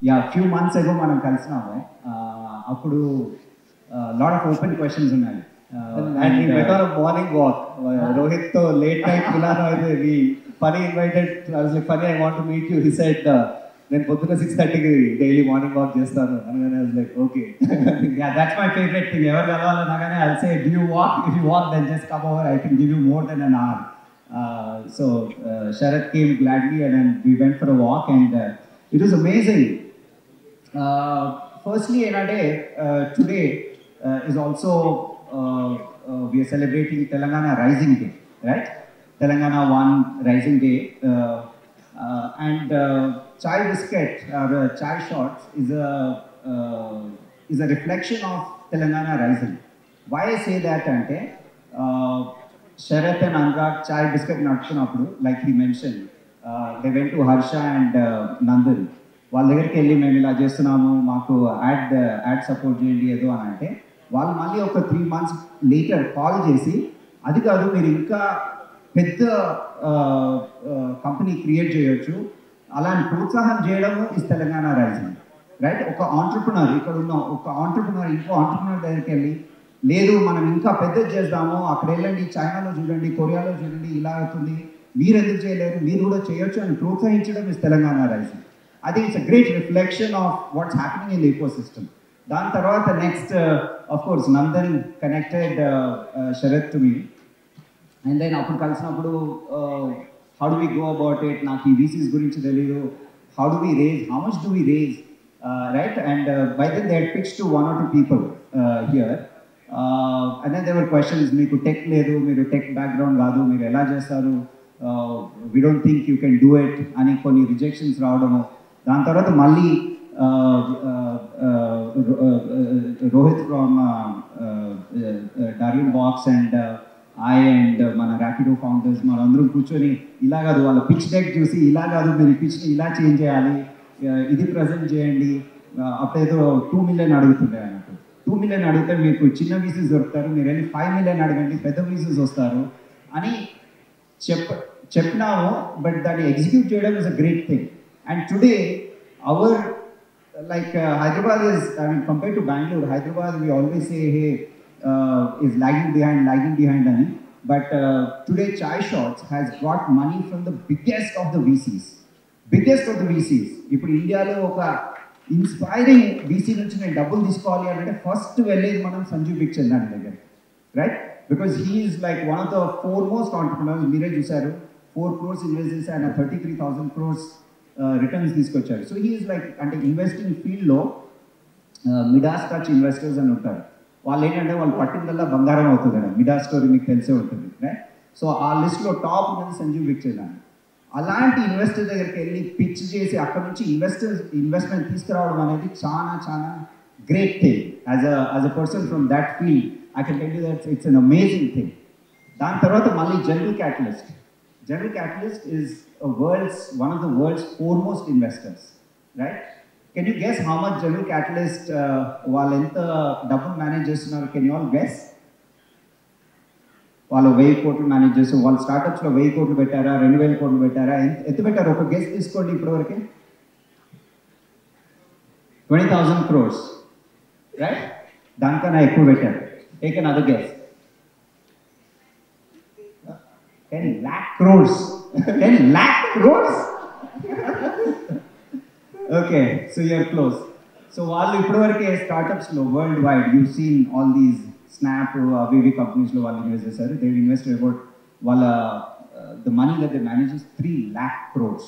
Yeah, few months ago మనం కలిసినాము. అప్పుడు lot of open questions ఉన్నాయి. And we went on a morning walk. Rohit to late night Milano, we Funny invited. I was like, Funny, I want to meet you. He said, then పొద్దున్న 6:30 daily morning walk చేస్తాను. And then I was like, okay. Yeah, that's my favorite thing. ఎవరు కలవాలన్నా కానీ I'll say, do you walk? If you walk, then just come over. I can give you more than an hour. So Sharat came gladly, and then we went for a walk, and it was amazing. Firstly, today is also we are celebrating Telangana Rising Day, right? Telangana One Rising Day, and chai biscuit or chai shots is a reflection of Telangana Rising. Why I say that ante Sharat and Anurag chai biscuit nattunnappudu, like he mentioned, they went to Harsha and Nandan. వాళ్ళ దగ్గరికి వెళ్ళి మేము ఇలా చేస్తున్నాము, మాకు add support చేయండి ఏదో అని అంటే, వాళ్ళు మళ్ళీ ఒక 3 months లేటర్ కాల్ చేసి, అది కాదు మీరు ఇంకా పెద్ద కంపెనీ క్రియేట్ చేయొచ్చు, అలాంటి ప్రోత్సాహం చేయడము ఇస్ తెలంగాణ రైజింగ్, రైట్? ఒక ఆంటర్ప్రినర్, ఇక్కడ ఉన్న ఒక ఆంటర్ప్రినర్ ఇంకో ఆంటర్ప్రినర్ దగ్గరికి వెళ్ళి, లేదు మనం ఇంకా పెద్దది చేద్దాము, అక్కడ వెళ్ళండి, చైనాలో చూడండి, కొరియాలో చూడండి, ఇలా అవుతుంది, మీరు ఎందుకు చేయలేరు, మీరు కూడా చేయొచ్చు అని ప్రోత్సహించడం is Telangana rising. I think it's a great reflection of what's happening in the ecosystem. Dan tarvata next, of course, Nandan connected Sharat to me, and then appudu kalisinappudu, how do we go about it? Naaku VCs gurinchi teliyadu. How do we raise? How much do we raise? Right? And by then they had pitched to 1 or 2 people here, and then there were questions. Meeku tech ledu, meeru tech background gaadu, meeru ela chestaru, we don't think you can do it ani konni rejections raavadamu. దాని తర్వాత మళ్ళీ Rohit from darling box and and మన Rapido founders మనందరం కూర్చొని, ఇలా కాదు వాళ్ళ pitch deck చూసి, ఇలా కాదు మీరు పిచ్ని ఇలా చేంజ్ చేయాలి, ఇది ప్రజెంట్ చేయండి. అప్పుడేదో 2 million అడుగుతుండే అన్నట్టు. 2 million అడిగితే మీకు చిన్న వీసీస్ దొరుకుతారు, మీరు వెళ్ళి 5 million అడగండి, పెద్ద వీసీస్ వస్తారు అని చెప్పినాము. బట్ దాన్ని ఎగ్జిక్యూట్ చేయడం is a great thing. And today, our Hyderabad is, I mean, compared to Bangalore, Hyderabad we always say, hey, is lagging behind, Ani. But today, Chai Shots has got money from the biggest of the VCs. ఇప్పుడు ఇండియాలో ఒక inspiring VC నుంచి నేను డబ్బులు తీసుకోవాలి అంటే first వెళ్ళేది మనం సంజీవ్ బిఖ్చందాని దగ్గర, right? Because he is like one of the foremost entrepreneurs. మీరే చూశారు, 4 crores ఇన్వెస్ట్ చేసి ఆయన 33,000 crores రిటర్న్స్ తీసుకొచ్చారు. సో హీ ఈజ్ లైక్, అంటే ఇన్వెస్టింగ్ ఫీల్డ్లో మిడాస్ టచ్ ఇన్వెస్టర్స్ అని ఉంటారు. వాళ్ళు ఏంటంటే వాళ్ళు పట్టిందల్లా బంగారం అవుతుంది కదా, మిడాస్ స్టోరీ మీకు తెలిసే ఉంటుంది, రైట్? సో ఆ లిస్ట్లో టాప్ ఉన్నది సంజీవ్ బిఖ్చందాని. అలాంటి ఇన్వెస్టర్ దగ్గరికి వెళ్ళి పిచ్ చేసి అక్కడ నుంచి ఇన్వెస్ట్మెంట్ తీసుకురావడం అనేది చాలా చాలా great thing. As a person from that field I can tell you that it's an amazing thing. దాని తర్వాత మళ్ళీ general catalyst. General Catalyst is one of the world's foremost investors, right? Can you guess how much General Catalyst వాళ్ళు ఎంత డబ్బులు manage చేస్తున్నారు? Can you all guess? వాళ్ళు 1000 కోట్లు manage చేస్తారు. వాళ్ళు స్టార్టప్స్లో 1000 కోట్లు పెట్టారా, 2000 కోట్లు పెట్టారా, ఎంత పెట్టారు? ఒక గెస్ తీసుకోండి. ఇప్పటివరకే 20,000 crores, రైట్? దానికన్నా ఎక్కువ పెట్టారు. Take another guess. 10 lakh crores. 10 lakh crores? Okay, so you're close. So వాళ్ళు ఇప్పటివరకే స్టార్టప్స్లో world wide you've seen all these Snap, ABB companiesలో వాళ్ళు ఇన్వెస్ట్ చేశారు. They've invested about వాళ్ళ the money that they manage is 3 lakh crores.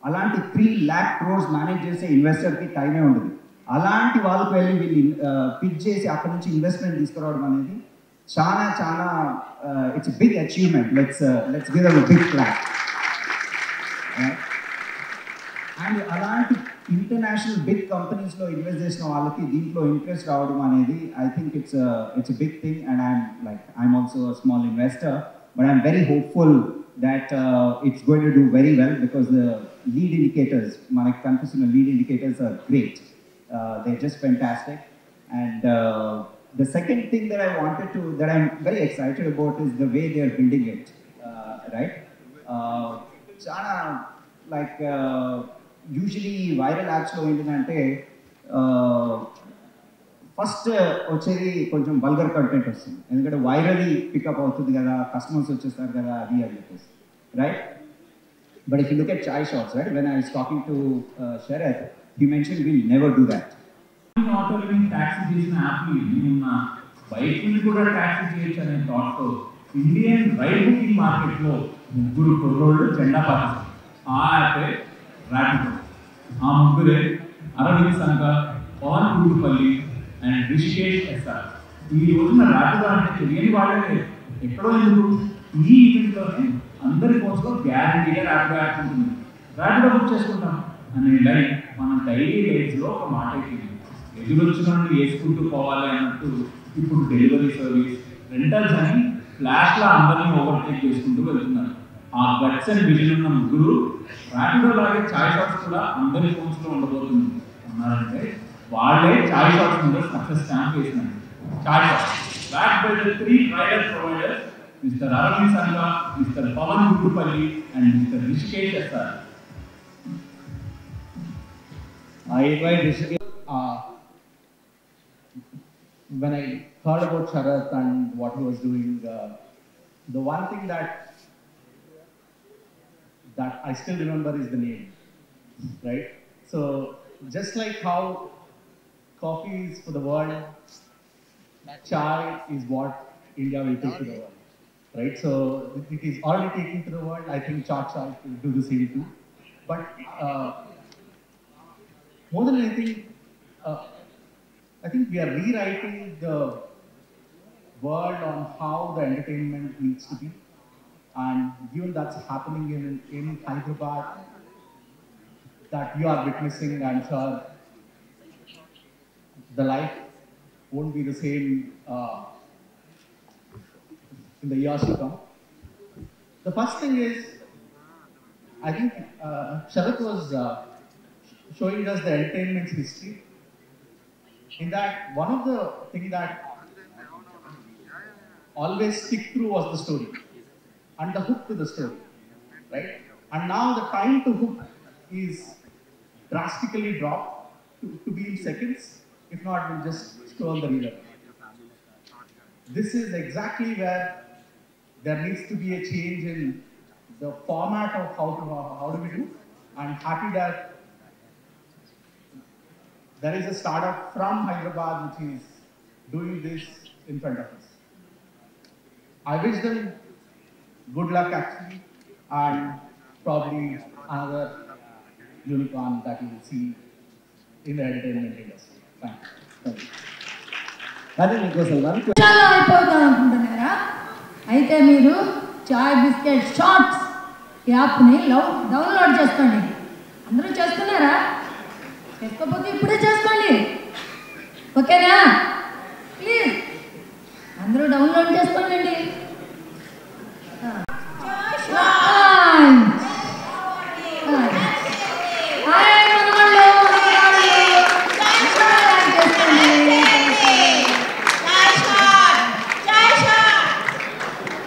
అలాంటి 3 lakh crores manage చేసే ఇన్వెస్టర్కి టైమే ఉండదు. అలాంటి వాళ్ళకి వెళ్ళి వీళ్ళు పిచ్ చేసి అక్కడ నుంచి ఇన్వెస్ట్మెంట్ తీసుకురావడం అనేది చాలా చాలా it's a big achievement. Let's give them a big clap. And అలాంటి ఇంటర్నేషనల్ బిగ్ కంపెనీస్లో ఇన్వెస్ట్ చేసిన వాళ్ళకి దీంట్లో ఇంట్రెస్ట్ రావడం అనేది I think it's a big thing. And I'm also a small investor, but I'm very hopeful that it's going to do very well because the lead indicators, మనకి కనిపిస్తున్న lead indicators are great. They're just fantastic. And the second thing that I'm very excited about is the way they are building it, right? Chana, like usually viral యాప్స్లో ఏంటంటే first వచ్చేది కొంచెం vulgar content వస్తుంది, ఎందుకంటే virally pickup అవుతుంది కదా, customers వచ్చేస్తారు కదా అది అని చెప్పేసి, right? But if you look at chai shops, right, when I was talking to Sharath, he mention will never do that. Not only taxi చేసిన యాప్ని నిన్న బైక్ని కూడా ట్యాక్సీ చేయొచ్చు అనే థాట్తో ఇండియన్ రైడ్ బుకింగ్ మార్కెట్లో 3 కుర్రోళ్ళు జెండా పాటిస్తారు. ఆ యాపే ర్యాపిడో. ఆ ముగ్గురే అరవింద్ సంఘ, పవన్ కూటుపల్లి అండ్ రిషికేష్ ఎస్ఆర్. ఈ రోజున ర్యాపిడో అంటే తెలియని వాళ్ళే లేదు. ఎక్కడో ఎందుకు ఈ ఈవెంట్లోనే అందరి కోసంలో గ్యారంటీగా ర్యాపిడో యాప్ ఉంటుంది. ర్యాపిడో బుక్ చేసుకుంటాం అనే లైన్ మన డైలీ లైఫ్లో ఒక మాట అయిపోయింది. ఎదురొచ్చిన వేసుకుంటూ పోవాలి అన్నట్టు ఇప్పుడు డెలివరీ సర్వీస్, రెంటల్స్ అని ఫ్లాష్లా అందరినీ ఓవర్టేక్ చేసుకుంటూ వెళ్తున్నారు. ఆ గట్స్ అండ్ విజన్ ఉన్న ముగ్గురు ర్యాపిడో లాగే చాయ్ షాప్స్ కూడా అందరి ఫోన్స్లో ఉండబోతుంది అన్నారంటే వాళ్ళే చాయ్ షాప్స్ మీద సక్సెస్ స్టాంప్ వేసినారు. Chai shops back by the 3 rider providers, mister Aravind Sangha, mister Pavan Guttupalli and mister Rishikesh SR. I invite Rishikesh. When I heard about Sharath and what he was doing, the one thing that I still remember is the name, right? So just like how coffee is for the world, chai is what India will take to the world, right? So it is already taking to the world. I think chai will do the same too. But more than anything, I think we are rewriting the world on how the entertainment needs to be. And given that's happening in Hyderabad, that you are witnessing, I'm sure the life won't be the same in the years to come. The first thing is, I think Sharath was showing us the entertainment history. In that, one of the things that always stick through was the story and the hook to the story, right? And now the time to hook is drastically dropped to be in seconds. If not, we'll just scroll the reader. This is exactly where there needs to be a change in the format of how do we do. I'm happy that there is a startup from Hyderabad which is doing this in front of us. I wish them good luck actually, and probably another unicorn that you will see in the entertainment industry. Thank you. చాలా అయిపోతాం అనుకుంటున్నారా? అయితే మీరు చాయ్ biscuit shorts యాప్ని download చేసుకోండి. అందరూ చేస్తున్నారా? చేసుకోకపోతే ఇప్పుడే చేసుకోండి, ఓకేనా? ప్లీజ్ అందరూ డౌన్లోడ్ చేసుకోండి.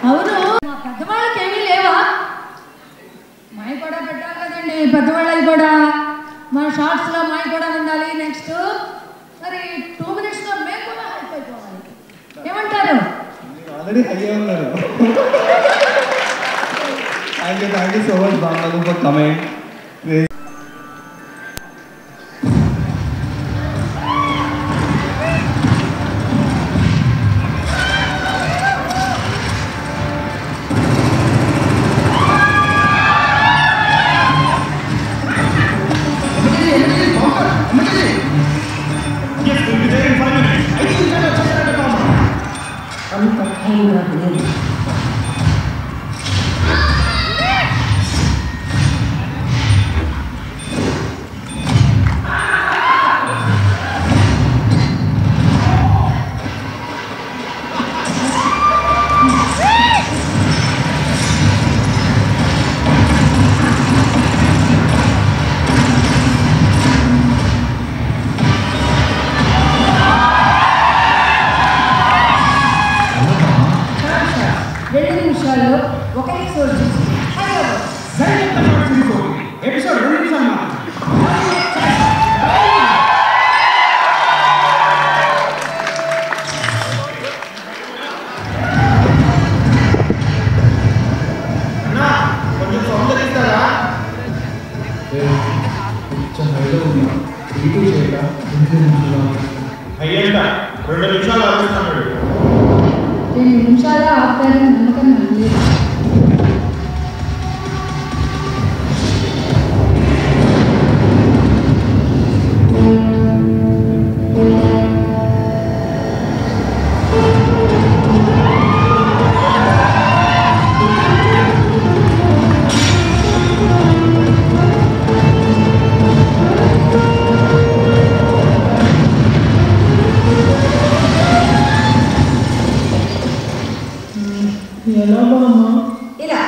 అవును, మా పెద్దవాళ్ళకి ఏమీ లేవా? మాయ కూడా పెట్టాలి కదండి, పెద్దవాళ్ళకి కూడా మన షార్ట్స్లో మాయ కూడా ఉండాలి. నెక్స్ట్ మరి 2 minutesలో మేము కూడా హెల్ప్ అయిపోవాలి. ఏమంటారు? ఆల్రెడీ హై ఉన్నారు. Thank you so much, Bangladesh, for coming. అయ్యంట 2 నిమిషాలు ఆలోచిస్తున్నాడు. 2 నిమిషాలు ఆపుతారని నమ్మకం నాకు లేదు. ఇలా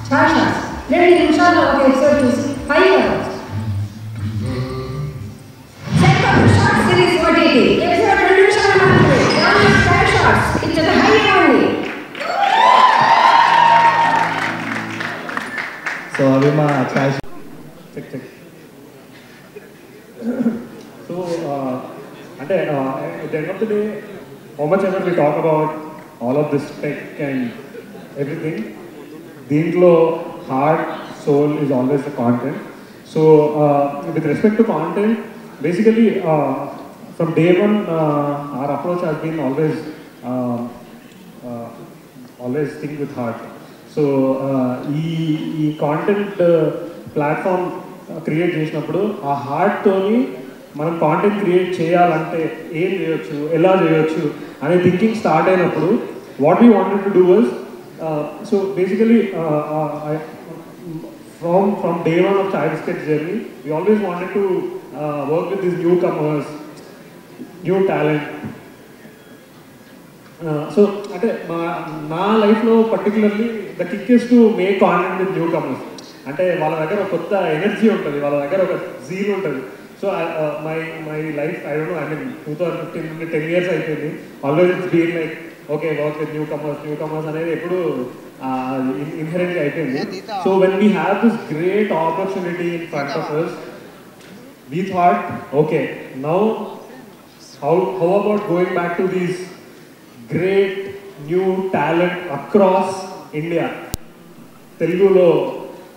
చాలా 2 నిమిషాల్లో ఒక ఎపిసోడ్ చూసి 5 hours. Set of the short series OTT. Episode 2 నిమిషాలు మాత్రమే. Download 5 shots. It's a high only. So అవి మా క్యాష్ చెక్. సో అంటే at the end of the day, how much ever we talk about all of this tech and everything, దీంట్లో heart, soul is always the content. So with respect to content, basically from day one our approach has been always think with heart. So ఈ content platform create చేసినప్పుడు ఆ హార్ట్తోని మనం content create చేయాలంటే ఏం చేయొచ్చు, ఎలా చేయొచ్చు అనే థింకింగ్ స్టార్ట్ అయినప్పుడు what we wanted to do was so basically from day one of Chai Biscuits journey, we always wanted to work with these newcomers, new talent. So అంటే నా లైఫ్లో particularly the kick is to make content with new comers. అంటే వాళ్ళ దగ్గర ఒక కొత్త energy ఉంటుంది, వాళ్ళ దగ్గర ఒక జీల్ ఉంటుంది. So my life I don't know, I mean 2015 నుండి 10 years అయిపోయింది. Always it's been like okay work with newcomers అనేది ఎప్పుడు ఇన్హెరెంట్గా అయిపోయింది. So when we have this great opportunity in front of us, we thought okay, now how about going back to these great new talent across India, Telugulo,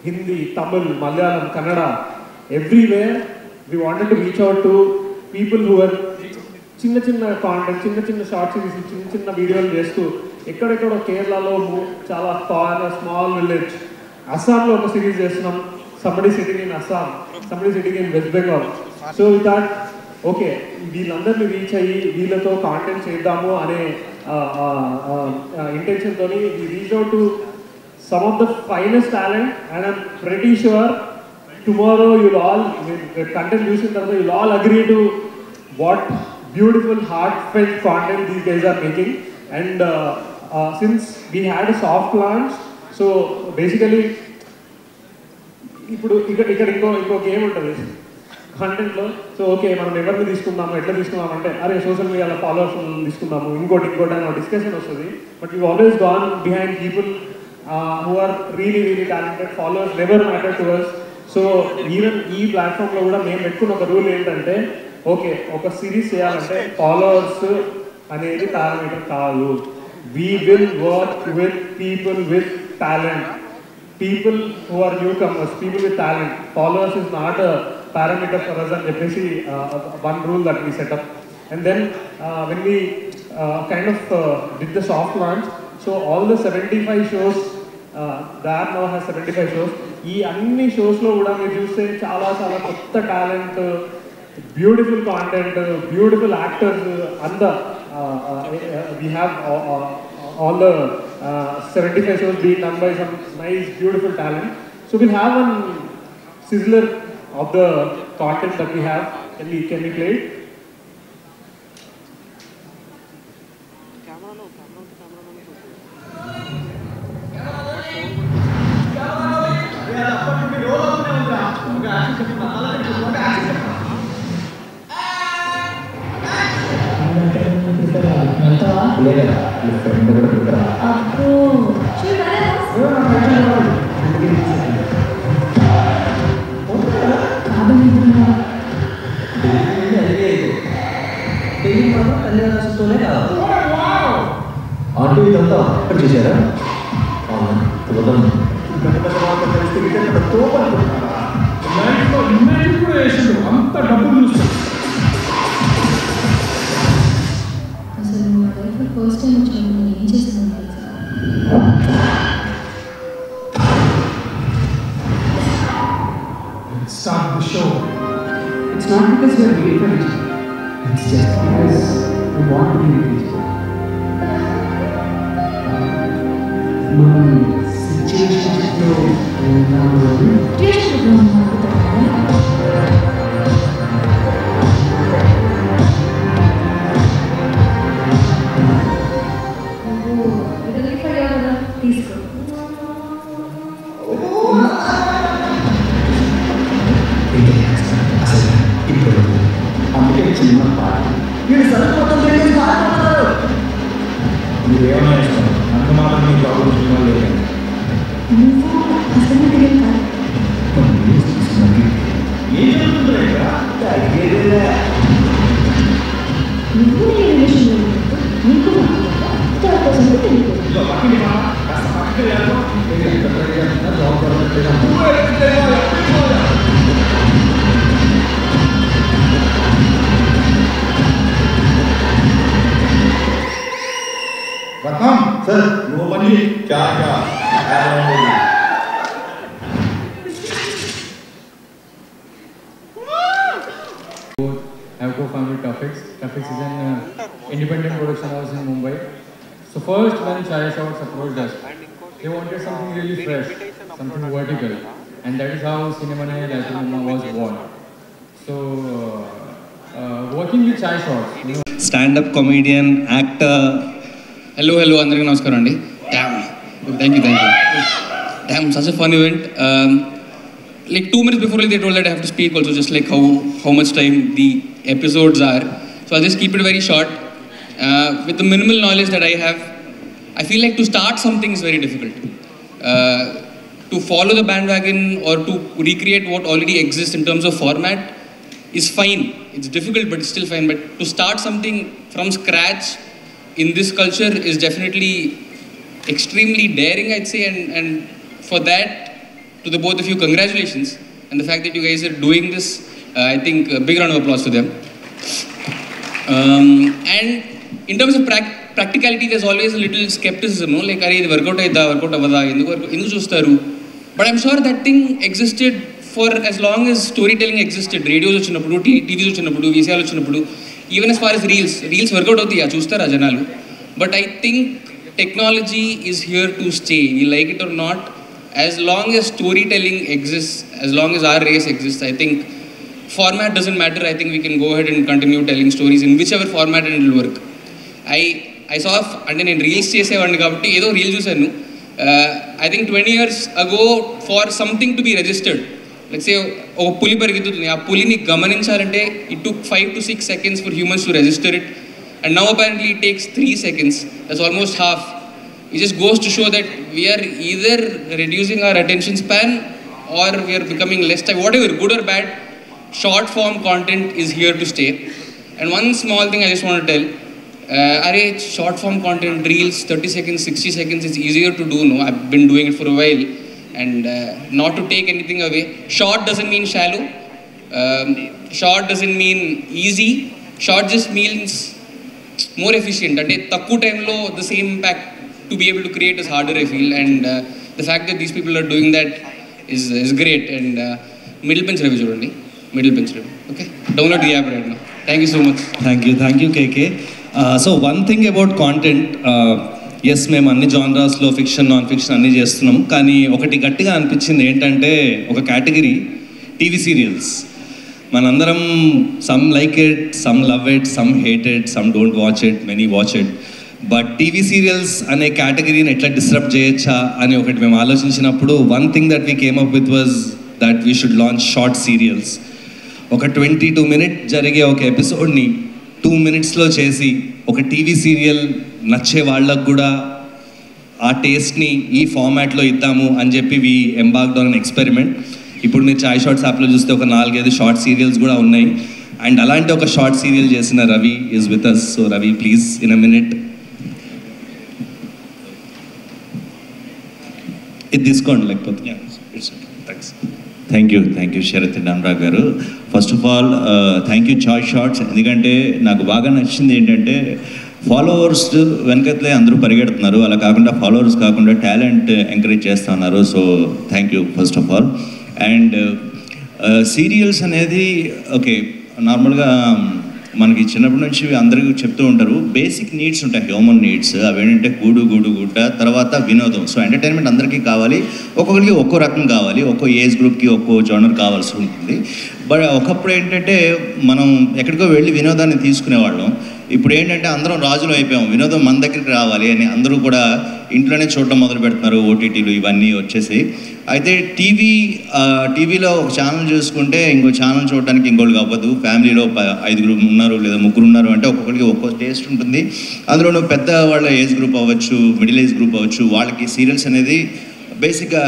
Hindi, Tamil, Malayalam, Kannada, everywhere. We wanted to reach out to people who are చిన్న content, చిన్న short series, చిన్న వీడియోలు చేస్తూ ఎక్కడెక్కడో కేరళలో చాలా small village, అస్సాంలో ఒక సిరీస్ చేస్తున్నాం, somebody sitting in Assam, somebody sitting in West Bengal. So we thought okay వీళ్ళందరినీ రీచ్ అయ్యి వీళ్ళతో కాంటెంట్ చేద్దాము అనే ఇంటెన్షన్తో we reached out to some of the finest talent, and I'm pretty sure tomorrow you'll all, the content చూసిన తర్వాత you'll all agree to what beautiful heartfelt content these guys are making. And since we had a soft launch, so basically ఇప్పుడు ఇక్కడ ఇంకో game ఉంటుంది కంటెంట్లో. So okay మనం ఎవరిని తీసుకుందాము, ఎట్లా తీసుకుందాం అంటే అరే సోషల్ మీడియాలో ఫాలోవర్స్ తీసుకుందాము, ఇంకోటి అనే డిస్కషన్ వస్తుంది. But you always gone behind people who are really talented. Followers never matter to us. So even ఈ ప్లాట్ఫామ్లో కూడా మేము పెట్టుకున్న ఒక రూల్ ఏంటంటే ఓకే ఒక సిరీస్ చేయాలంటే ఫాలోవర్స్ అనేది పారామీటర్ కాదు. We will work with people with talent, people who are newcomers, people with talent. Followers is not a parameter for us and చెప్పేసి one rule that we set up. And then when we kind of did the soft launch, so all the 75 shows, the app now has 75 shows. ఈ అన్ని షోస్లో కూడా మీరు చూస్తే చాలా కొత్త talent, beautiful content, beautiful actors అంద we have all the 75 shows being done by some nice, beautiful talent. So we'll have one sizzler of the content that we have. Can we play it? ఆంటూ ఇదంతా అక్కడ చేశారా? లైఫ్లో image కూడా వేసాడు, అంత డబ్బులు చూస్తాడు. It's not because we are waiting for each other. It's just because we want to be with each other. మనం సిచ్యువేషన్స్లో తీసుకో. ఇప్పుడు అందుకే చిన్న పాట మీరు సరిపోతుంది మీరు ఏమైనా ఇస్తాను అంత మాత్రం మీకు అప్పుడు సినిమా లేదు. ఏం జరుగుతుంది రత్నం సార్ నువ్వు మళ్ళీ క్యా క్యా I've co-founded Tufix. Tufix is an independent production house in Mumbai. So first when Chai Shots approached us, they wanted something really fresh, something vertical, and that is how Cinema Latin was born. So working with Chai Shots, you know, stand-up comedian, actor. Hello, అందరికీ నమస్కారం అండి. Thank you. Damn, such a fun event. Like 2 minutes before they told that I have to speak also, just like how much time the episodes are. So I'll just keep it very short. With the minimal knowledge that I have, I feel like to start something is very difficult. To follow the bandwagon or to recreate what already exists in terms of format is fine. It's difficult, but it's still fine. But to start something from scratch in this culture is definitely extremely daring, I'd say, and for that, to the both of you, congratulations. And the fact that you guys are doing this, I think a big round of applause for them. And in terms of practicality, there's always a little skepticism, no? Like, are this workout avada, enduku chustaru. But I'm sure that thing existed for as long as storytelling existed. Radios vachinappudu, TVs vachinappudu, VCRs vachinappudu, even as far as reels workout avutaya chustara janalu. But I think technology is here to stay. We like it or not. As long as storytelling exists, as long as our race exists, I think format doesn't matter. I think we can go ahead and continue telling stories in whichever format and it will work. I saw, అంటే నేను reels చేసేవాడిని కాబట్టి ఏదో reel చూశాను. I think 20 years ago for something to be registered, let's say ఒక పులి పరిగెత్తుతుంది, ఆ పులిని గమనించాలంటే it took 5 to 6 seconds for humans to register it, and now apparently it takes 3 seconds. That's almost half. It just goes to show that we are either reducing our attention span or we are becoming less time. Whatever, good or bad, short form content is here to stay. And one small thing I just want to tell, short form content, reels, 30 seconds, 60 seconds, it's easier to do. No, I've been doing it for a while. And not to take anything away, short doesn't mean shallow. Short doesn't mean easy. Short just means more efficient. At takku time lo the same impact to be able to create is harder, I feel, and the fact that these people are doing that is great. And middle bench review chudandi, middle bench review. Okay, download the app right now. Thank you so much. Thank you KK. So one thing about content, yes, మేము అన్ని జానరాస్లో fiction non fiction అన్నీ చేస్తున్నాం, కానీ ఒకటి గట్టిగా అనిపించింది ఏంటంటే ఒక కేటగిరీ టీవీ సీరియల్స్. మనందరం some like it, some love it, some hate it, some don't watch it, many watch it. But TV serials అనే కేటగిరీని ఎట్లా డిస్టర్బ్ చేయొచ్చా అని ఒకటి మేము ఆలోచించినప్పుడు one thing that we came up with was that we should launch short serials. ఒక 22 minute జరిగే ఒక ఎపిసోడ్ని 2 minutesలో చేసి ఒక టీవీ సీరియల్ నచ్చే వాళ్ళకు కూడా ఆ టేస్ట్ని ఈ ఫార్మాట్లో ఇద్దాము అని చెప్పి we embarked on an experiment. ఇప్పుడు మీరు చాయ్ షార్ట్స్ యాప్లో చూస్తే ఒక 4-5 షార్ట్ సీరియల్స్ కూడా ఉన్నాయి. అండ్ అలాంటి ఒక షార్ట్ సీరియల్ చేసిన Ravi is with us. So Ravi, please in a minute ఇది తీసుకోండి, లేకపోతే thanks. Thank you Sharath and Anurag garu. First of all thank you chai shorts. ఎందుకంటే నాకు బాగా నచ్చింది ఏంటంటే ఫాలోవర్స్ వెనకట్లే అందరూ పరిగెడుతున్నారు, అలా కాకుండా ఫాలోవర్స్ కాకుండా టాలెంట్ ఎంకరేజ్ చేస్తూ ఉన్నారు. So thank you first of all. And serials అనేది ఓకే నార్మల్గా మనకి చిన్నప్పటి నుంచి అందరికీ చెప్తూ ఉంటారు, బేసిక్ నీడ్స్ ఉంటాయి, హ్యూమన్ నీడ్స్. అవేంటంటే గూడు గుడ్డ, తర్వాత వినోదం. సో ఎంటర్టైన్మెంట్ అందరికీ కావాలి, ఒక్కొక్కరికి ఒక్కో రకం కావాలి, ఒక్కో ఏజ్ గ్రూప్కి ఒక్కో జోనర్ కావాల్సి ఉంటుంది. బట్ ఒకప్పుడు ఏంటంటే మనం ఎక్కడికో వెళ్ళి వినోదాన్ని తీసుకునేవాళ్ళం. ఇప్పుడు ఏంటంటే అందరం రాజులు అయిపోయాం, వినోదం మన దగ్గరికి రావాలి అని అందరూ కూడా ఇంట్లోనే చూడడం మొదలు పెడుతున్నారు, ఓటీటీలు ఇవన్నీ వచ్చేసి. అయితే టీవీలో ఒక ఛానల్ చూసుకుంటే ఇంకో ఛానల్ చూడడానికి ఇంకోటి అవ్వదు. ఫ్యామిలీలో 5 ఉన్నారు లేదా 3 ఉన్నారు అంటే ఒక్కొక్కరికి ఒక్కో టేస్ట్ ఉంటుంది. అందులోనూ పెద్ద వాళ్ళ ఏజ్ గ్రూప్ అవ్వచ్చు, మిడిల్ ఏజ్ గ్రూప్ అవ్వచ్చు, వాళ్ళకి సీరియల్స్ అనేది బేసిక్గా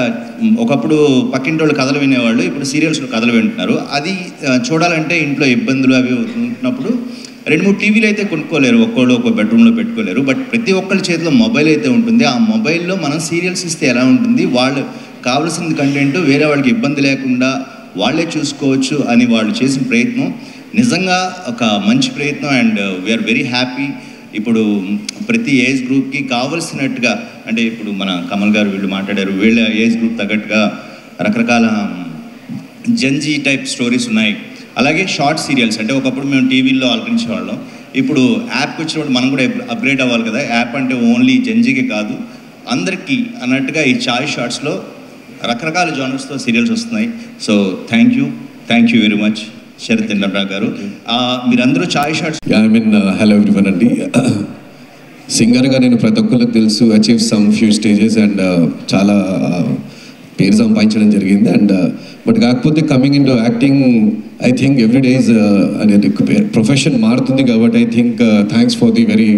ఒకప్పుడు పక్కింటి వాళ్ళు కథలు వినేవాళ్ళు, ఇప్పుడు సీరియల్స్లో కథలు వింటున్నారు. అది చూడాలంటే ఇంట్లో ఇబ్బందులు అవి ఉంటున్నప్పుడు 2-3 టీవీలు అయితే కొనుక్కోలేరు, ఒక్కోళ్ళు ఒక్కో బెడ్రూమ్లో పెట్టుకోలేరు. బట్ ప్రతి ఒక్కరి చేతిలో మొబైల్ అయితే ఉంటుంది. ఆ మొబైల్లో మనం సీరియల్స్ ఇస్తే ఎలా ఉంటుంది, వాళ్ళు కావాల్సిన కంటెంట్ వేరే వాళ్ళకి ఇబ్బంది లేకుండా వాళ్ళే చూసుకోవచ్చు అని వాళ్ళు చేసిన ప్రయత్నం నిజంగా ఒక మంచి ప్రయత్నం. And we are very happy. ఇప్పుడు ప్రతి ఏజ్ గ్రూప్కి కావలసినట్టుగా, అంటే ఇప్పుడు మన కమల్ గారు వీళ్ళు మాట్లాడారు, వీళ్ళ ఏజ్ గ్రూప్ తగ్గట్టుగా రకరకాల జంజీ టైప్ స్టోరీస్ ఉన్నాయి. అలాగే షార్ట్ సీరియల్స్, అంటే ఒకప్పుడు మేము టీవీల్లో ఆలకించేవాళ్ళం, ఇప్పుడు యాప్కి వచ్చినప్పుడు మనం కూడా అప్గ్రేడ్ అవ్వాలి కదా. యాప్ అంటే ఓన్లీ జంజీకే కాదు, అందరికీ అన్నట్టుగా ఈ చాయ్ షార్ట్స్లో రకరకాల జానర్స్తో సీరియల్స్ వస్తున్నాయి. So thank you very much Sharath Narra garu. మీరందరూ చాయ్ షార్ట్స్. హలో ఎవ్రీవన్ అండి. సింగర్గా నేను ప్రతి ఒక్కరికి తెలుసు, achieve some few stages and చాలా పేరు సంపాదించడం జరిగింది. అండ్ బట్ కాకపోతే coming into acting, I think every day is అనేది ప్రొఫెషన్ మారుతుంది కాబట్టి I think thanks for the very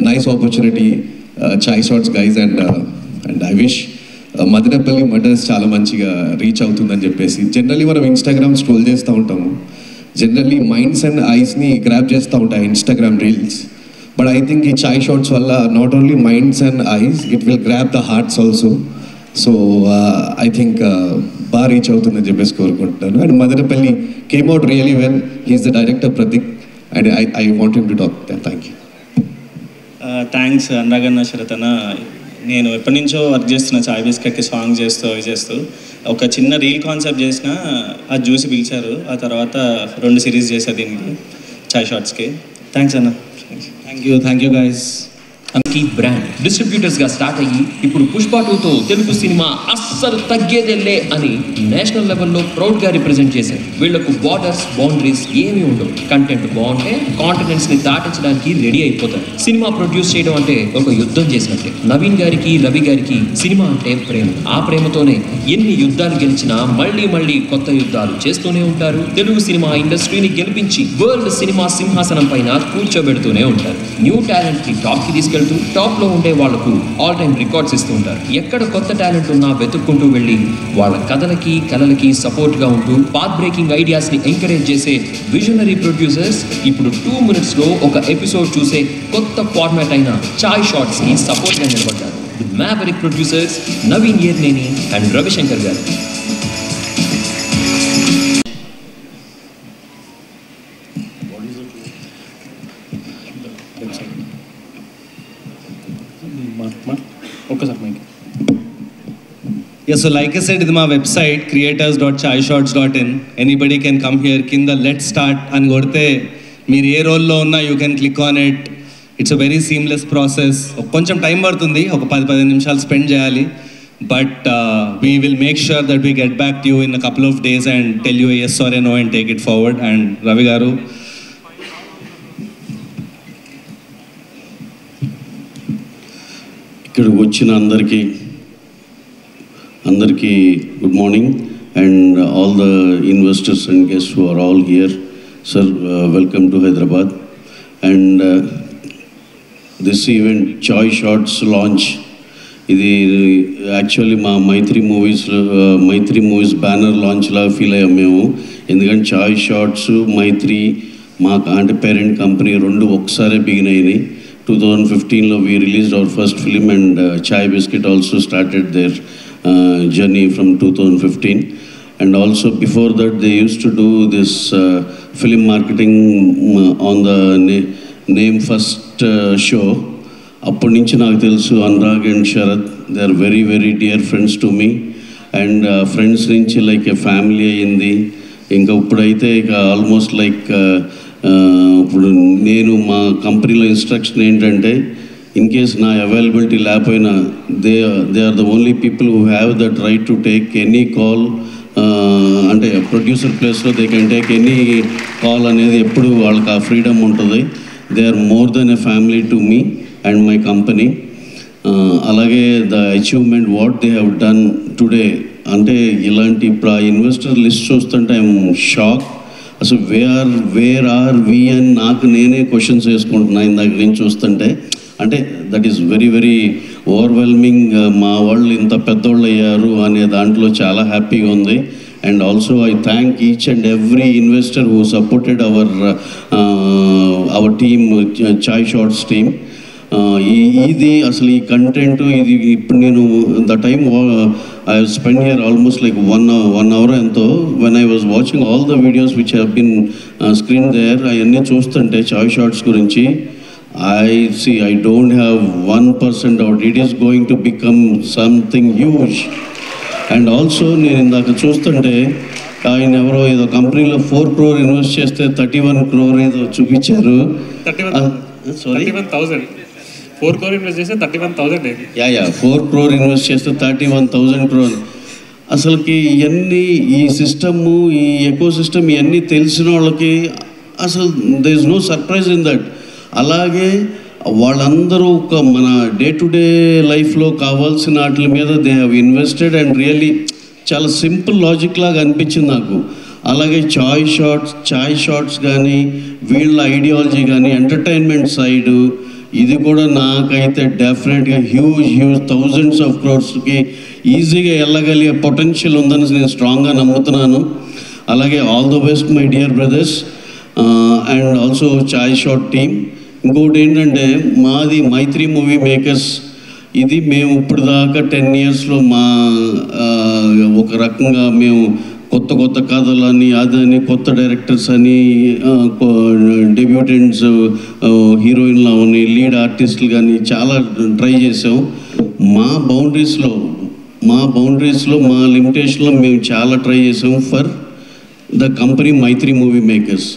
nice opportunity Chai shorts guys. And I wish Madanapalle murders చాలా మంచిగా రీచ్ అవుతుందని చెప్పేసి. జనరల్లీ మనం ఇన్స్టాగ్రామ్ స్క్రోల్ చేస్తూ ఉంటాము, జనరల్లీ మైండ్స్ అండ్ ఐస్ని గ్రాప్ చేస్తూ ఉంటాయి Instagram reels. But I think ఈ చాయ్ షార్ట్స్ వల్ల not only minds and eyes, it will grab the hearts also. So I think బాగా రీచ్ అవుతుందని చెప్పేసి కోరుకుంటున్నాను. And Madanapalli came out really well. He is the director Prateek and I want him to talk. Thank you. Thanks అనురాగన్న, శరతన్న. నేను ఎప్పటి నుంచో work చేస్తున్నా చాయ్ బిస్కెట్కి, సాంగ్ చేస్తూ ఒక చిన్న రీల్ కాన్సెప్ట్ చేసిన, అది చూసి పిలిచారు. ఆ తర్వాత 2 సిరీస్ చేశారు దీనికి, చాయ్ షార్ట్స్కి. థ్యాంక్స్ అన్న. Thank you guys. అంకీ బ్రాండ్ డిస్ట్రిబ్యూటర్స్ గా స్టార్ట్ అయ్యి ఇప్పుడు పుష్ప 2తో తెలుగు సినిమా అస్సలు తగ్గేదేలే అని నేషనల్ లెవెల్లో ప్రౌడ్ గా రిప్రజెంట్ చేశారు. వీళ్లకు బార్డర్స్, బౌండరీస్ ఏమీ ఉండవు. కంటెంట్ బాగుంటే కాంటినెంట్స్ ని దాటించడానికి రెడీ అయిపోతారు. సినిమా ప్రొడ్యూస్ చేయడం అంటే ఒక యుద్ధం చేసినట్టే. నవీన్ గారికి, రవి గారికి సినిమా అంటే ప్రేమ. ఆ ప్రేమతోనే ఎన్ని యుద్ధాలు గెలిచినా మళ్ళీ కొత్త యుద్ధాలు చేస్తూనే ఉంటారు. తెలుగు సినిమా ఇండస్ట్రీని గెలిపించి వరల్డ్ సినిమా సింహాసనం పైన కూర్చోబెడుతూనే ఉంటారు. న్యూ టాలెంట్ ని టాప్ కి తీసుకెళ్తూ టాప్ లో ఉండే వాళ్లకు ఆల్ టైమ్ రికార్డ్స్ ఇస్తూ ఉంటారు. ఎక్కడ కొత్త టాలెంట్ ఉన్నా వెతుక్కుంటూ వెళ్ళి వాళ్ళ కథలకి, కళలకి సపోర్ట్ గా ఉంటూ పాత్ బ్రేకింగ్ ఐడియాస్ ని ఎంకరేజ్ చేసే విజనరీ ప్రొడ్యూసర్స్ ఇప్పుడు 2 minutes లో ఒక ఎపిసోడ్ చూసే కొత్త ఫార్మాట్ అయిన చాయ్ షార్ట్స్ కి సపోర్ట్ గా నిలబడ్డారు. The maverick producers Naveen Yerneni and Ravishankar గారు. Yeah, so like I said, ఇది మా website creators.chayshorts.in. Anybody can come here. కింద లెట్స్ స్టార్ట్ అని కొడితే మీరు ఏ రోల్లో ఉన్నా you can click on it. It's a very seamless process. కొంచెం టైం పడుతుంది, ఒక 10-15 నిమిషాలు స్పెండ్ చేయాలి. But we will make sure that we get back to you in a couple of days and tell you S R A know and take it forward. And Ravi garu, ఇక్కడికి వచ్చిన అందరికీ good morning and all the investors and guest who are all here. Sir, welcome to Hyderabad. And this event Chai shorts launch, ఇది actually మా Mythri movies banner లాంచ్లా feel అయ్యాం మేము. ఎందుకంటే చాయ్ shorts, మైత్రి మా అంటే పేరెంట్ కంపెనీ 2 ఒకసారే బిగిన్ అయినాయి. 2015 we released our first film and Chai Biscuit also started their journey from 2015. And also before that they used to do this film marketing on the Name First show. Appadi nunchi naaku telusu Anurag and Sharath, they are very dear friends to me. And friends nunchi like a family ayindi. ఇంకా ఇప్పుడైతే ఇక almost like ఇప్పుడు నేను మా కంపెనీలో instruction ఏంటంటే in case నా availability లేకపోయినా they are the only people who have that right to take any call, అంటే ప్రొడ్యూసర్ ప్లేస్లో they can take any call అనేది ఎప్పుడు వాళ్ళకి ఆ ఫ్రీడమ్ ఉంటుంది. They are more than a family to me and my company. అలాగే the achievement what they have done today, అంటే ఇలాంటి ఇప్పుడు ఆ ఇన్వెస్టర్ లిస్ట్ చూస్తుంటే ఐఎమ్ షాక్. అసలు వేర్ ఆర్ వి అని నాకు నేనే క్వశ్చన్స్ వేసుకుంటున్నాను ఇందాక నేను చూస్తుంటే. అంటే that is very very overwhelming. మా వాళ్ళు ఇంత పెద్దోళ్ళు అయ్యారు అనే దాంట్లో చాలా హ్యాపీగా ఉంది. And also I thank each and every investor who supported our team, Chai Shorts team. ఇది అసలు ఈ కంటెంట్ ఇది ఇప్పుడు నేను the time I spend here almost like one hour ఎంతో. When I was watching all the videos which have been screen there, అవన్నీ చూస్తుంటే Chai Shorts గురించి I don't have 1% doubt. It is going to become something huge. And also నేను ఇందాక చూస్తుంటే ఆయన ఎవరో ఏదో కంపెనీలో 4 crore ఇన్వెస్ట్ చేస్తే 31 crore ఏదో చూపించారు. 31,000 4 crore ఇన్వెస్ట్ చేస్తే 31,000. యా 4 crore ఇన్వెస్ట్ చేస్తే 31,000 crore. అసలుకి ఇవన్నీ ఈ సిస్టమ్, ఈ ఎకో సిస్టమ్ ఇవన్నీ తెలిసిన వాళ్ళకి అసలు there is no surprise in that. అలాగే వాళ్ళందరూ ఒక మన డే టు డే లైఫ్లో కావాల్సిన వాటి మీద they have invested and really చాలా సింపుల్ లాజిక్ లాగా అనిపించింది నాకు. అలాగే చాయ్ షార్ట్స్ కానీ వీళ్ళ ఐడియాలజీ కానీ ఎంటర్టైన్మెంట్ సైడు ఇది కూడా నాకైతే డెఫినెట్గా హ్యూజ్ థౌజండ్స్ ఆఫ్ క్రోర్స్కి ఈజీగా వెళ్ళగలిగే పొటెన్షియల్ ఉందని నేను స్ట్రాంగ్గా నమ్ముతున్నాను. అలాగే all the best my dear brothers and also chai short team. ఇంకోటి ఏంటంటే మాది మైత్రి మూవీ మేకర్స్. ఇది మేము ఇప్పుడు దాకా 10 yearsలో మా ఒక రకంగా మేము కొత్త కథలని అదని కొత్త డైరెక్టర్స్ అని డెబ్యూటెంట్స్ హీరోయిన్లు అవని లీడ్ ఆర్టిస్టులు కానీ చాలా ట్రై చేసాం. మా బౌండరీస్లో మా లిమిటేషన్లో మేము చాలా ట్రై చేసాం for the company Mythri movie makers.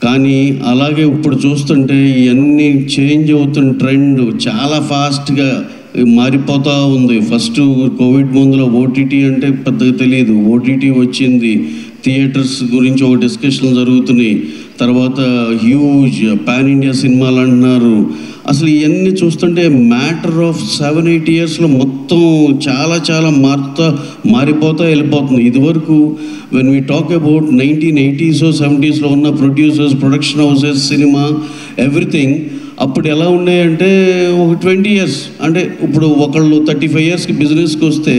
కానీ అలాగే ఇప్పుడు చూస్తుంటే ఇవన్నీ చేంజ్ అవుతున్న ట్రెండ్ చాలా ఫాస్ట్గా మారిపోతూ ఉంది. ఫస్ట్ కోవిడ్ ముందులో ఓటీటీ అంటే పెద్దగా తెలియదు, ఓటీటీ వచ్చింది, థియేటర్స్ గురించి ఒక డిస్కషన్ జరుగుతున్నాయి, తర్వాత హ్యూజ్ పాన్ ఇండియా సినిమాలు అంటున్నారు. అసలు ఇవన్నీ చూస్తుంటే మ్యాటర్ ఆఫ్ 7-8 yearsలో మొత్తం చాలా మారిపోతూ వెళ్ళిపోతుంది. ఇదివరకు when we talk about 1980s or 70sలో ఉన్న producers, production houses, cinema everything అప్పుడు ఎలా ఉన్నాయంటే ఒక 20 years అంటే ఇప్పుడు ఒకళ్ళు 35 yearsకి బిజినెస్కి వస్తే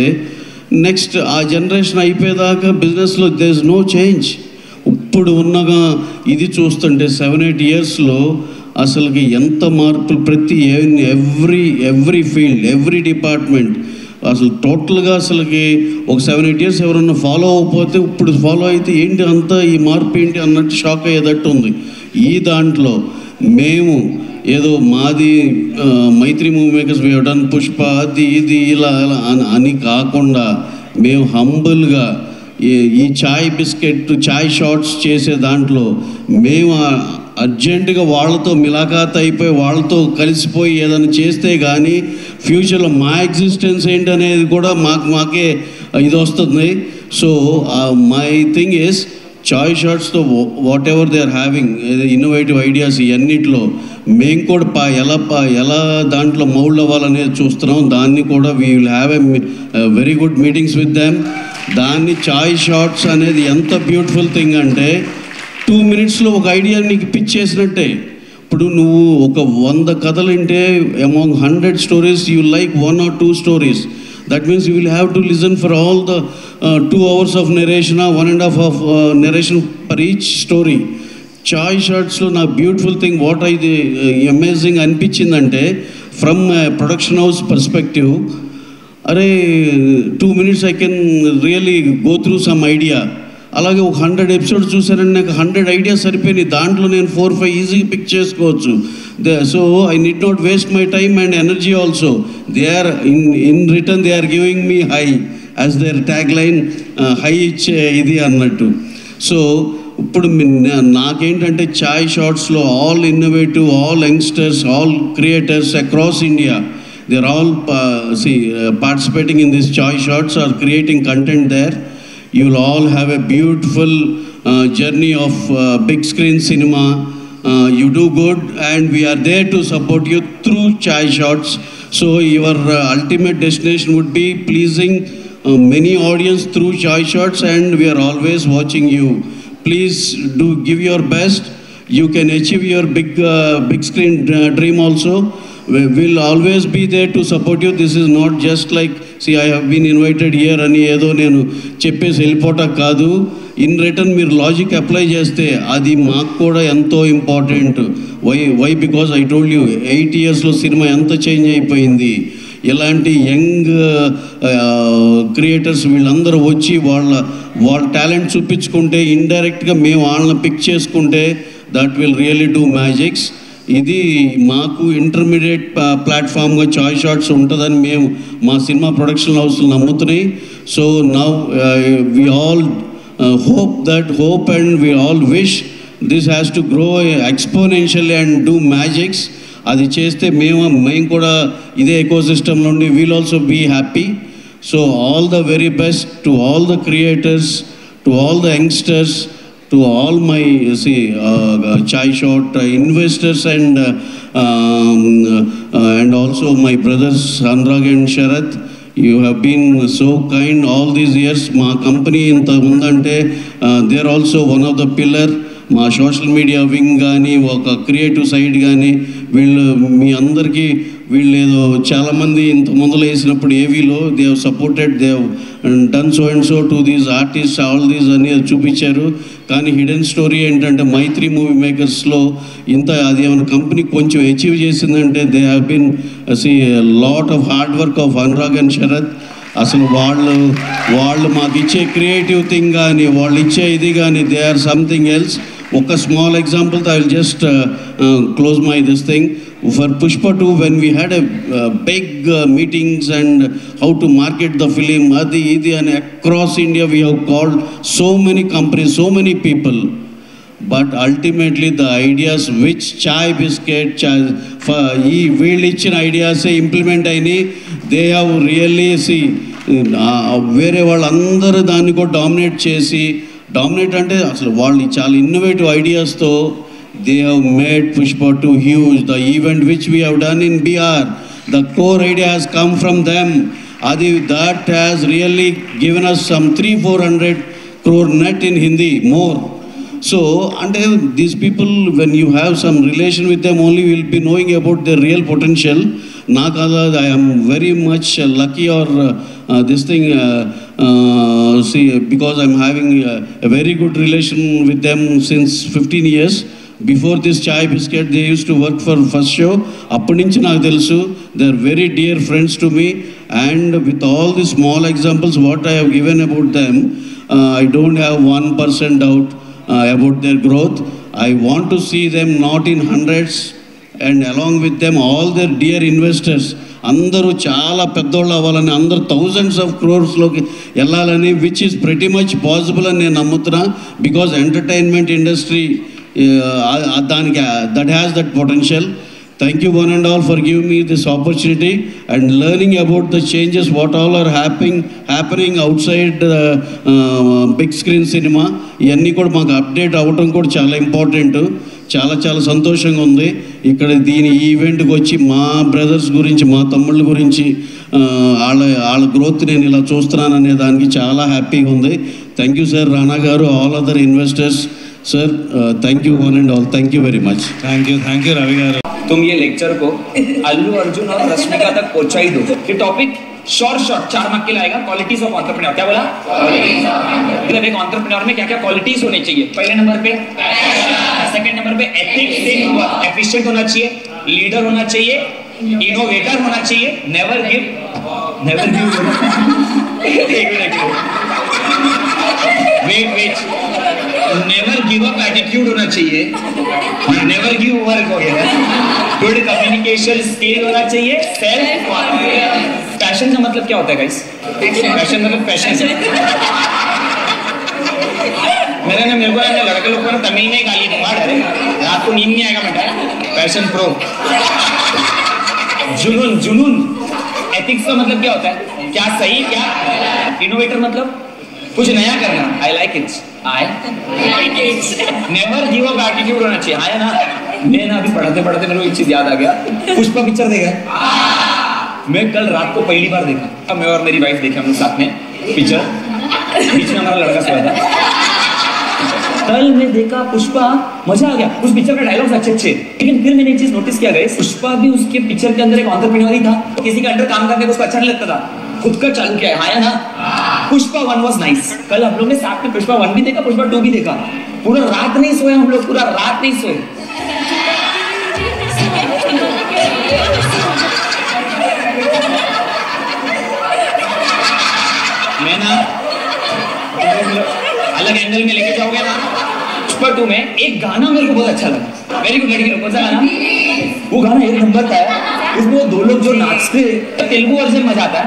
నెక్స్ట్ ఆ జనరేషన్ అయిపోయేదాకా బిజినెస్లో దేర్ ఇస్ నో చేంజ్. ఇప్పుడు ఉన్నగా ఇది చూస్తుంటే 7-8 yearsలో అసలుకి ఎంత మార్పులు ప్రతి ఎవ్రీ ఫీల్డ్, ఎవ్రీ డిపార్ట్మెంట్ అసలు టోటల్గా అసలుకి ఒక 7-8 years ఎవరన్నా ఫాలో అవ్వకపోతే ఇప్పుడు ఫాలో అయితే ఏంటి అంతా ఈ మార్పు ఏంటి అన్నట్టు షాక్ అయ్యేటట్టు ఉంది. ఈ దాంట్లో మేము ఏదో మాది Mythri movie Makers we have done Pushpa అది ఇది ఇలా అని కాకుండా మేము హంబుల్గా ఈ చాయ్ బిస్కెట్, చాయ్ షార్ట్స్ చేసే దాంట్లో మేము అర్జెంటుగా వాళ్ళతో మిలాఖాత్ అయిపోయి వాళ్ళతో కలిసిపోయి ఏదైనా చేస్తే కానీ ఫ్యూచర్లో మా ఎగ్జిస్టెన్స్ ఏంటనేది కూడా మాకే ఇది వస్తుంది. So my thing is Chai షార్ట్స్తో whatever they are having innovative ideas ఇవన్నిట్లో మేము కూడా ఎలా దాంట్లో మౌల్డ్ అవ్వాలనేది చూస్తున్నాం. దాన్ని కూడా we will have very good meetings with them. దాన్ని చాయ్ షార్ట్స్ అనేది ఎంత బ్యూటిఫుల్ థింగ్ అంటే 2 minutesలో ఒక ఐడియా నీకు పిచ్ చేసినట్టే. ఇప్పుడు నువ్వు ఒక 100 కథలు వింటే among 100 stories you like 1 or 2 stories. That means you will have to listen for all the 2 hours of narration or 1.5 of narration per each story. చాయ్ షార్ట్స్లో నా బ్యూటిఫుల్ థింగ్ వాట్ ఇది అమేజింగ్ అనిపించిందంటే ఫ్రమ్ ప్రొడక్షన్ హౌస్ పర్స్పెక్టివ్, అరే 2 minutes I can really go through some idea. అలాగే ఒక 100 episodes చూసానంటే నాకు 100 ideas సరిపోయినాయి. దాంట్లో నేను 4-5 ఈజీగా పిక్ చేసుకోవచ్చు. So I need not waste my time and energy also. They are in return they are giving me high as their tagline, high ఇచ్చే ఇది అన్నట్టు. సో ఇప్పుడు నాకేంటంటే చాయ్ షార్ట్స్లో all innovative, all youngsters, all creators across India, they are all participating in this Chai Shots or creating content there. You will all have a beautiful journey of big screen cinema. You do good and we are there to support you through Chai Shots. So your ultimate destination would be pleasing many audience through Chai Shots, and we are always watching you. Please do give your best. You can achieve your big screen dream also. We will always be there to support you. This is not just like, see, I have been invited here అని ఏదో నేను చెప్పేసి వెళ్ళిపోవటం కాదు. In return మీరు logic apply చేస్తే అది మాకు కూడా ఎంతో important. Why because I told you 8 yearsలో సినిమా ఎంత చేంజ్ అయిపోయింది. ఇలాంటి యంగ్ క్రియేటర్స్ వీళ్ళందరూ వచ్చి వాళ్ళ టాలెంట్ చూపించుకుంటే, ఇండైరెక్ట్గా మేము వాళ్ళని పిక్ చేసుకుంటే that will really do magics. ఇది మాకు ఇంటర్మీడియట్ ప్లాట్ఫామ్గా చాయ్ షార్ట్స్ ఉంటుందని మేము మా సినిమా ప్రొడక్షన్ హౌస్లు నమ్ముతున్నాయి. So now we all hope and we all wish this has to grow exponentially and do magics. అది చేస్తే మేము కూడా ఇదే ఎకోసిస్టమ్ నుండి we'll also be happy. So all the very best to all the creators, to all the youngsters, to all my Chai Shot investors and also my brothers Anurag and Sharath. You have been so kind all these years. My company inta undante they are also one of the pillar. మా social media wing కానీ ఒక creative side కానీ వీళ్ళు మీ అందరికీ వీళ్ళు ఏదో చాలామంది ఇంత ముందులో వేసినప్పుడు ఏవీలో they have supported, they have done so and so to these artist all these అని చూపించారు. కానీ హిడెన్ స్టోరీ ఏంటంటే మైత్రి మూవీ మేకర్స్లో ఇంత అది ఏమైనా కంపెనీ కొంచెం అచీవ్ చేసిందంటే they have been lot of hard work of Anurag and Sharath. అసలు వాళ్ళు మాకు ఇచ్చే క్రియేటివ్ థింగ్ కానీ వాళ్ళు ఇచ్చే ఇది కానీ దే ఆర్ సంథింగ్ ఎల్స్. ఒక small example I will just close my this thing. For Pushpa 2 when we had a big meetings and how to market the film, adi idi and across India we have called so many companies, so many people, but ultimately the ideas which chai biscuit ee వీళ్ళు ఇచ్చిన ideas implement అయినాయి. They have really వేరే వాళ్ళందరూ దాన్ని కూడా dominate అంటే అసలు వాళ్ళు చాలా innovative ఐడియాస్తో they have made Pushpa 2 huge. The event which we have done in Bihar, the core idea has come from them. That has really given us some 300-400 crore net in Hindi more. So until these people, when you have some relation with them only, you will be knowing about their real potential. Nakada, I am very much lucky or this thing because I am having a very good relation with them since 15 years. Before this Chai Biscuit, they used to work for First Show. Appadinchi naaku telusu. They are very dear friends to me. And with all these small examples, what I have given about them, I don't have 1% doubt about their growth. I want to see them not in hundreds, and along with them all their dear investors. అందరూ చాలా పెద్దోళ్ళు అవ్వాలని, అందరూ thousands of crores-లోకి వెళ్ళాలని, which is pretty much possible అని నేను నమ్ముతున్నా. Because entertainment industry that has that potential. Thank you one and all for giving me this opportunity and learning about the changes what all are happening outside big screen cinema. ఇవన్నీ కూడా మాకు update అవ్వటం కూడా చాలా important. చాలా సంతోషంగా ఉంది. ఇక్కడ దీని ఈవెంట్కి వచ్చి మా బ్రదర్స్ గురించి, మా తమ్ముళ్ళ గురించి, వాళ్ళ గ్రోత్ నేను ఇలా చూస్తున్నాను అనే దానికి చాలా హ్యాపీగా ఉంది. Thank you sir, Rana garu, all other investors. Sir thank you one and all. Thank you very much. Thank you Ravi garu. तुम ये लेक्चर को अल्लू अर्जुन और रश्मिका तक पहुंचा ही दो. ये टॉपिक शॉर्ट 4 मार्क के लाएगा. Qualities of entrepreneur. क्या बोला? मतलब एक एंटरप्रेन्योर में क्या-क्या क्वालिटीज होनी चाहिए? पहले नंबर पे सेकंड नंबर पे एथिक्स इन वर्क. एफिशिएंट होना चाहिए, लीडर होना चाहिए, इनोवेटर होना चाहिए, never give wait never give up attitude होना चाहिए. नेवर गिव वर्क हो गया. गुड कम्युनिकेशन स्किल होना चाहिए. Self confidence. पैशन का मतलब क्या होता है गाइस? पैशन मतलब पैशन. मेरे को लड़के लोग को तमिल में गाली दूंगा अरे रात को नींद नहीं आएगा बेटा पैशन प्रो जुनून जुनून एथिक्स का मतलब क्या होता है क्या सही क्या इनोवेटर मतलब कुछ नया करना I like it never give up attitude होना चाहिए हाँ ना मैं ना अभी पढ़ते पढ़ते मेरे को एक चीज याद आ गया पुष्पा पिक्चर देखा मैं कल रात को पहली बार देखा मैं और मेरी वाइफ देखे हम लोग साथ में पिक्चर बीच में हमारा लड़का सोया था कल मैं देखा पुष्पा मजा आ गया उस पिक्चर का डायलॉग्स अच्छे अच्छे लेकिन फिर मैंने एक चीज नोटिस किया गया पुष्पा भी उसके पिक्चर के अंदर एक एंटरप्रेन्योर ही था किसी का अंडर काम करने को उसको अच्छा नहीं लगता था खुद का चालू किया है हाँ ना पुष्पा 1 वाज नाइस कल हम लोग ने साथ में पुष्पा 1 भी देखा पुष्पा 2 भी देखा पूरा रात नहीं सोए हम लोग पूरा रात नहीं सोए मैं ना अलग एंगल में लेके जाओगे ना पुष्पा 2 में एक गाना मेरे को बहुत अच्छा लगा वेरी गुड लड़की लोग कौन सा गाना वो गाना एक नंबर का है उसमें वो दो लोग जो नाचते तेलुगु वर्जन मजा आता है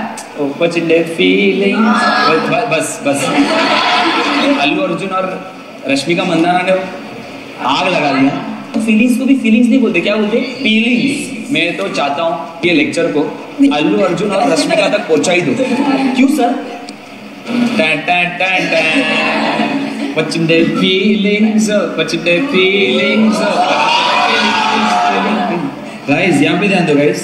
बस बस अल्लू अर्जुन और रश्मिका मंदाना ने आग लगा दिया तो फीलिंग्स को भी फीलिंग्स नहीं बोलते क्या बोलते फीलिंग्स मैं तो चाहता हूँ ये लेक्चर को अल्लू अर्जुन और रश्मिका तक पहुंचा ही दो क्यों sir watching their feelings guys यहाँ पे ध्यान दो guys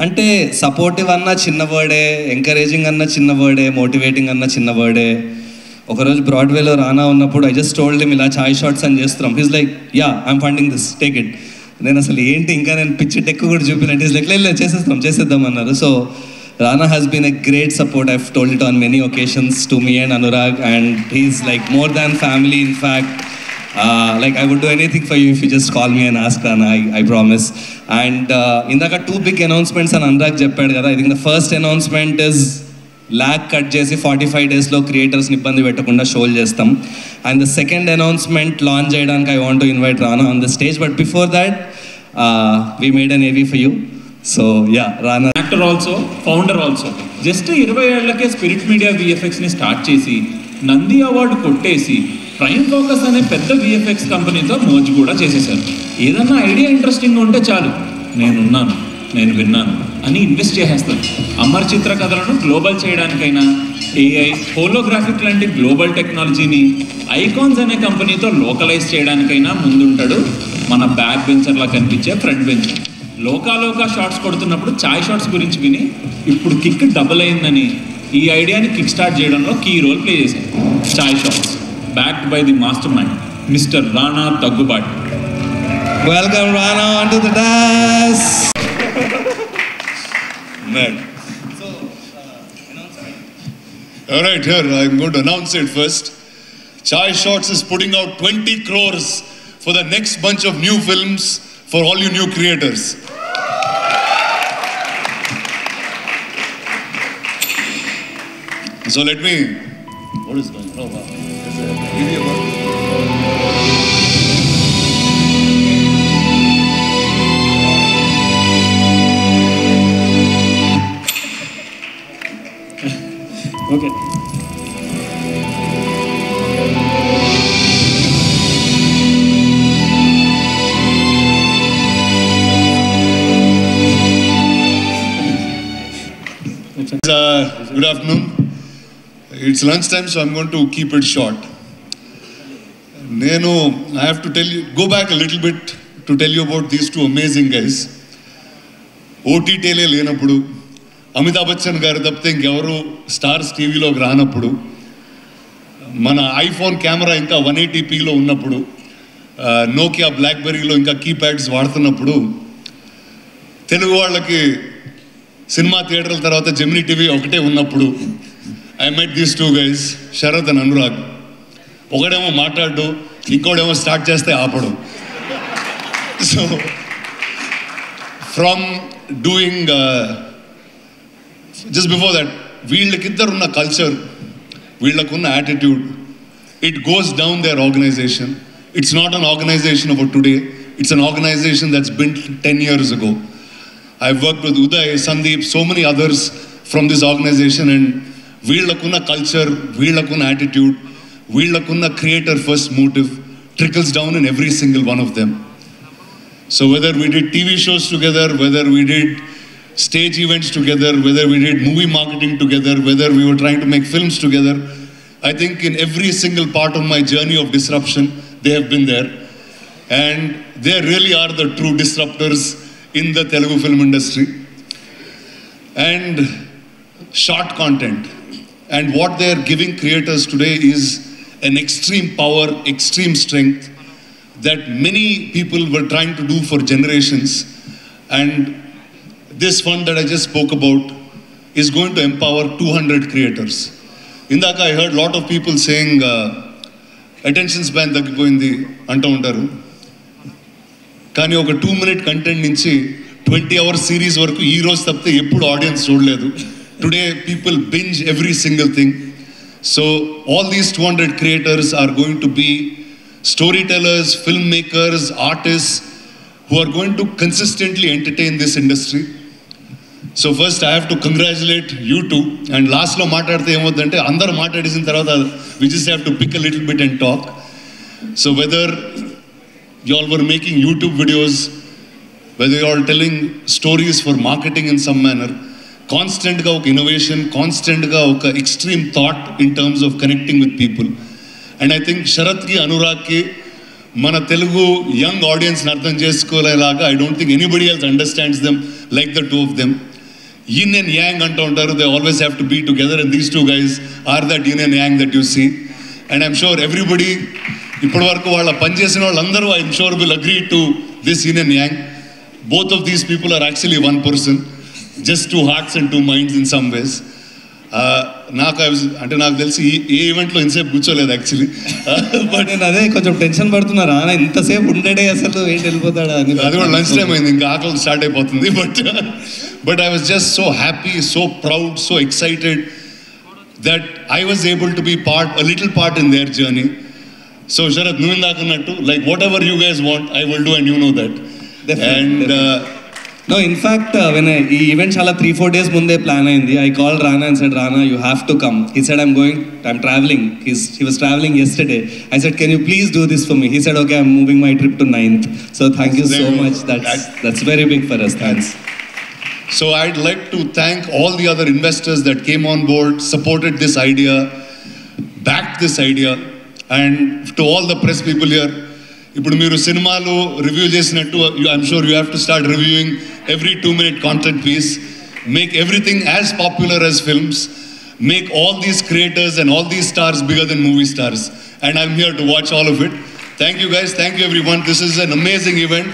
అంటే సపోర్టివ్ అన్న చిన్న వర్డే ఎంకరేజింగ్ అన్న చిన్న వర్డే మోటివేటింగ్ అన్న చిన్న వర్డే ఒకరోజు బ్రాడ్వేలో రానా ఉన్నప్పుడు ఐ జస్ట్ టోల్డ్ హిమ్ ఇలా చాయ్ షార్ట్స్ అని చేస్తున్నాం he's like yeah I'm funding this take it నేను అసలు ఏంటి ఇంకా నేను పిచ్చి టెక్ కూడా చూపినట్టు ఈస్ లైక్ లేదు చేసేద్దాం అన్నారు so Rana has been a great support I told it on many occasions to me and Anurag and he's like more than family in fact like I would do anything for you if you just call me and ask Rana, I promise. And indaka 2 big announcements and Anurag cheppadu kada I think the first announcement is lag cut chesi 45 days lo creators ni ibbandi pettakunda show chestam and the second announcement launch cheyadaniki I want to invite Rana on the stage but before that we made an AV for you so yeah Rana actor also founder also just 20 ఏళ్లకే Spirit Media VFX ని start చేసి Nandi award కొట్టేసి Prime Focus అనే పెద్ద VFX కంపెనీతో merge కూడా చేసేసారు ఏదన్నా ఐడియా ఇంట్రెస్టింగ్ ఉంటే చాలు నేనున్నాను నేను విన్నాను అని ఇన్వెస్ట్ చేసేస్తాను అమర్ చిత్ర కథలను గ్లోబల్ చేయడానికైనా AI హోలోగ్రాఫిక్ లాంటి గ్లోబల్ టెక్నాలజీని ఐకాన్స్ అనే కంపెనీతో లోకలైజ్ చేయడానికైనా ముందుంటాడు మన బ్యాక్ బెంచర్లా కనిపించే ఫ్రంట్ బెంచర్ లోకాలోకా షార్ట్స్ కొడుతున్నప్పుడు చాయ్ షార్ట్స్ గురించి విని ఇప్పుడు కిక్ డబుల్ అయిందని ఈ ఐడియాని కిక్ స్టార్ట్ చేయడంలో కీ రోల్ ప్లే చేశారు చాయ్ shorts backed by the mastermind Mr. Rana Daggubati. Welcome Rana onto the dais. Man. All right, here I'm going to announce it first. Chai Shots is putting out 20 crores for the next bunch of new films for all you new creators. So let me. What is going on? Oh, wow. Okay. Good afternoon. It's lunchtime, so I'm going to keep it short. I have to go back a little bit to tell you about these two amazing guys. OTTలే లేనప్పుడు అమితాబ్ బచ్చన్ గారు తప్పితే ఇంకెవరు stars టీవీలోకి రానప్పుడు మన iPhone camera ఇంకా 180pలో ఉన్నప్పుడు Nokia బ్లాక్బెర్రీలో ఇంకా keypads వాడుతున్నప్పుడు Telugu వాళ్ళకి సినిమా థియేటర్ల తర్వాత జెమినీ టీవీ ఒకటే ఉన్నప్పుడు I met these two guys Sharath and Anurag ఒకడేమో మాట్లాడు ఇంకోడేమో స్టార్ట్ చేస్తే ఆపడు so from doing just before that వీళ్ళకిద్దరున్న కల్చర్ వీళ్ళకున్న attitude, it goes down their organization. It's not an organization of today, it's an organization that's built 10 years ago. I've worked with Uday, Sandeep, so many others from this organization, and వీళ్ళకున్న culture, వీళ్ళకున్న attitude, వీళ్ళకున్న creator first motive trickles down in every single one of them. So whether we did TV shows together, whether we did stage events together, whether we did movie marketing together, whether we were trying to make films together, I think in every single part of my journey of disruption, they have been there. And they really are the true disruptors in the Telugu film industry. And short content. And what they are giving creators today is an extreme power, extreme strength that many people were trying to do for generations. And this fund that I just spoke about is going to empower 200 creators. ఇందాక I heard a lot of people saying attention span తగ్గిపోయింది అంటూ ఉంటారు. కానీ ఒక 2-minute content నుంచి 20-hour series వరకు ఈ రోజు తప్పితే ఎప్పుడు ఆడియన్స్ చూడలేదు. Today people binge every single thing. So all these 200 creators are going to be storytellers, filmmakers, artists who are going to consistently entertain this industry. So first I have to congratulate you two. And last lo maatadthe emodante andaru maatadina tarvata we just have to pick a little bit and talk. So whether you all were making YouTube videos, whether you all telling stories for marketing in some manner, constant ga oka innovation, constant ga oka extreme thought in terms of connecting with people. And I think Sharath ki, Anurag ki, mana Telugu young audience ni ardham chesukolelaga I don't think anybody else understands them like the two of them. Yin and yang antu untaru, they always have to be together, and these two guys are that yin and yang that you see. And I'm sure everybody ippadu varaku vaalla pani chesina vallandaru I'm sure will agree to this yin and yang. Both of these people are actually one person, just two hearts and two minds in some ways. నాకు తెలిసి ఏ ఈవెంట్లో ఇంతసేపు కూర్చోలేదు actually. But నేను అదే కొంచెం tension పడుతున్నారా ఇంతసేపు ఉండడే అసలు ఏంటి వెళ్ళిపోతాడా అని. అది కూడా లంచ్ టైం అయింది, ఇంకా ఆకలి స్టార్ట్ అయిపోతుంది. But I was just so happy, so proud, so excited that I was able to be a little part in their journey. So Sharath, నువ్వు ఇందాకన్నట్టు like whatever you guys want I will do, and you know that. And no, in fact, when ఈ event చాలా 3-4 days ముందే plan అయింది. I called Rana and said, Rana, you have to come. He said, I'm traveling. He was traveling yesterday. I said, can you please do this for me? He said, okay, I'm moving my trip to 9th. So thank you so much. That's very big for us. Thanks. So I'd like to thank all the other investors that came on board, supported this idea, backed this idea, and to all the press people here. ఇప్పుడు మీరు సినిమాలు review చేసినట్టు I'm sure you have to start reviewing every 2-minute content piece. Make everything as popular as films. Make all these creators and all these stars bigger than movie stars. And I'm here to watch all of it. Thank you guys. Thank you everyone. This is an amazing event.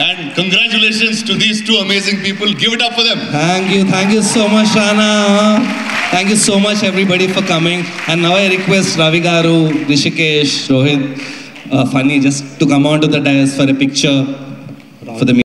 And congratulations to these two amazing people. Give it up for them. Thank you. Thank you so much, Rana. Thank you so much everybody for coming. And now I request Ravi Garu, Rishikesh, Rohit, Funny just to come onto the dais for a picture for the